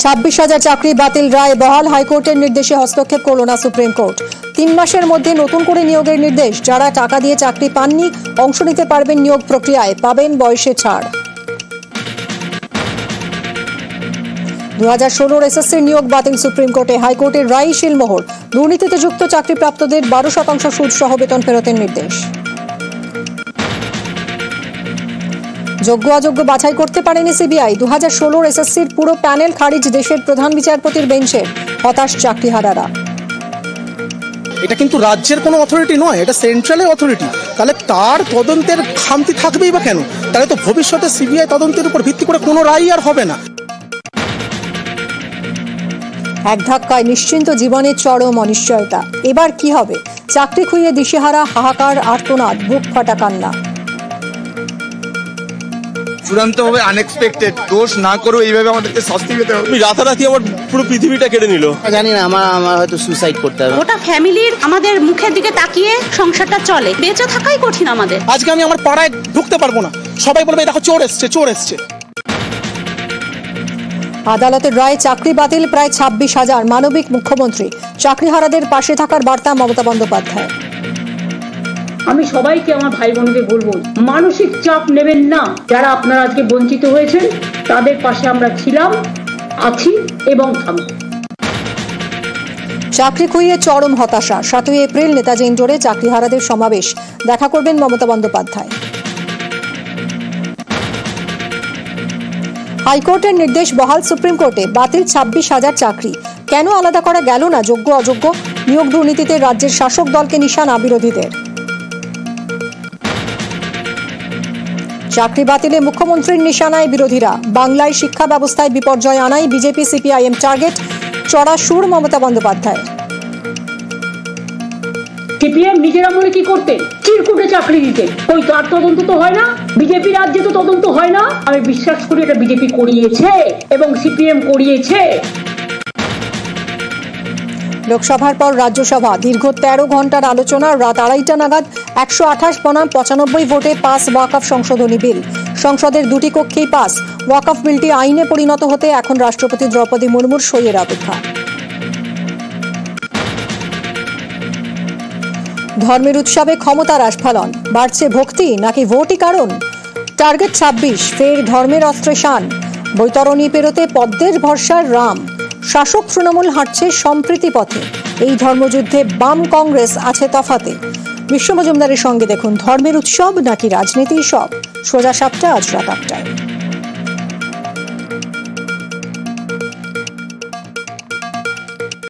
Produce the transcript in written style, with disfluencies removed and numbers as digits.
26,000 চাকরি বাতিল রায় বহাল। হাইকোর্টের নির্দেশে হস্তক্ষেপ করল না সুপ্রিম কোর্ট। 3 মাসের মধ্যে নতুন করে নিয়োগের নির্দেশ। যারা টাকা দিয়ে চাকরি পাননি অংশ নিতে পারবেন নিয়োগ প্রক্রিয়ায়, পাবেন বয়সে ছাড়। 2016 এসএসসির নিয়োগ বাতিল সুপ্রিম কোর্টে। হাইকোর্টের রায় শিলমোহর। দুর্নীতিতে যুক্ত চাকরিপ্রাপ্তদের 12% সুদ সহ বেতন ফেরতের নির্দেশ। যোগ্য অযোগ্য বাছাই করতে পারেনি সিবিআই। 2016 এসএসসির পুরো প্যানেল খারিজ। দেশের প্রধান বিচারপতির বেঞ্চে হতাশ চাকরিহারারা। এটা কিন্তু রাজ্যের কোনো অথরিটি নয়, এটা সেন্ট্রালের অথরিটি। তাহলে তার তদন্তের খামতি থাকবেই বা কেন? তাহলে তো ভবিষ্যতে সিবিআই তদন্তের উপর ভিত্তি করে কোনো রায় আর হবে না। এক ধাক্কায় নিশ্চিন্ত জীবনের চরম অনিশ্চয়তা। এবার কি হবে? চাকরি খুইয়ে দিশেহারা, হাহাকার, আর্তনাদ, বুক ফাটা কান্না। চূড়ান্তভাবে আনএক্সপেক্টেড, দোষ না করেও এইভাবে আমাদেরকে শাস্তি পেতে হবে। রাতারাতি আমার পুরো পৃথিবীটা কেড়ে নিল। জানি না, আমার হয়তো সুইসাইড করতে হবে। ওটা ফ্যামিলির আমাদের মুখের দিকে তাকিয়ে সংসারটা চলে, বেঁচে থাকাই কঠিন আমাদের। আজকে আমি আমার পাড়ায় ঢুকতে পারবো না, সবাই বলবে দেখো চোর এসছে, চোর এসছে। আদালতের রায় চাকরি বাতিল প্রায় 26,000। মানবিক মুখ্যমন্ত্রী। চাকরিহারাদের পাশে থাকার বার্তা মমতা বন্দ্যোপাধ্যায়। আমি সবাইকে, আমার ভাই বোনকে বলবো, মানসিক চাপ নেবেন না। যারা আপনারা আজকে বঞ্চিত হয়েছেন তাদের পাশে আমরা ছিলাম, আছি এবং থাকব। চাকরি খুইয়ে চরম হতাশা। 7ই এপ্রিল নেতাজি ইন্ডোরে চাকরিহারাদের সমাবেশ। দেখা করবেন মমতা বন্দ্যোপাধ্যায়। হাইকোর্টের নির্দেশ বহাল সুপ্রিম কোর্টে। বাতিল 26,000 চাকরি। কেন আলাদা করা গেল না যোগ্য অযোগ্য? নিয়োগ দুর্নীতিতে রাজ্যের শাসক দলকে নিশানা বিরোধীদের। চাকরি বাতিলে মুখ্যমন্ত্রীর নিশানায় বিরোধীরা। বাংলায় শিক্ষা ব্যবস্থায় বিপর্যয় আনাই বিজেপি সিপিআইএম টার্গেট। চড়া সুর মমতা বন্দ্যোপাধ্যায়। সিপিএম নিজের আমলে কি করতে? চিরকুটে চাকরি দিতে। ওই তার তদন্ত তো হয় না, বিজেপি রাজ্যে তো তদন্ত হয় না। আমি বিশ্বাস করি এটা বিজেপি করিয়েছে এবং সিপিএম করিয়েছে। লোকসভার পর রাজ্যসভা। দীর্ঘ 13 ঘন্টার আলোচনা। রাত 2:30 নাগাদ 128 বনাম 95 ভোটে পাস ওয়াকফ সংশোধনী বিল। সংসদের 2টি কক্ষেই পাস। ওয়াকফ বিলটি আইনে পরিণত হতে এখন রাষ্ট্রপতি দ্রৌপদী মুর্মুর সইয়ের অপেক্ষা। ধর্মের উৎসবে ক্ষমতার আস্ফালন। বাড়ছে ভক্তি নাকি ভোটই কারণ? টার্গেট 26। ফের ধর্মের অস্ত্রে শান। বৈতরণী পেরোতে পদ্মের ভরসার রাম। শাসক তৃণমূল হাঁটছে সম্প্রীতি পথে। এই ধর্মযুদ্ধে বাম কংগ্রেস আছে তফাতে। বিশ্ব মজুমদারের সঙ্গে দেখুন ধর্মের উৎসব নাকি রাজনীতি সব। সোজা সাপটা আজ রাত 8টায়।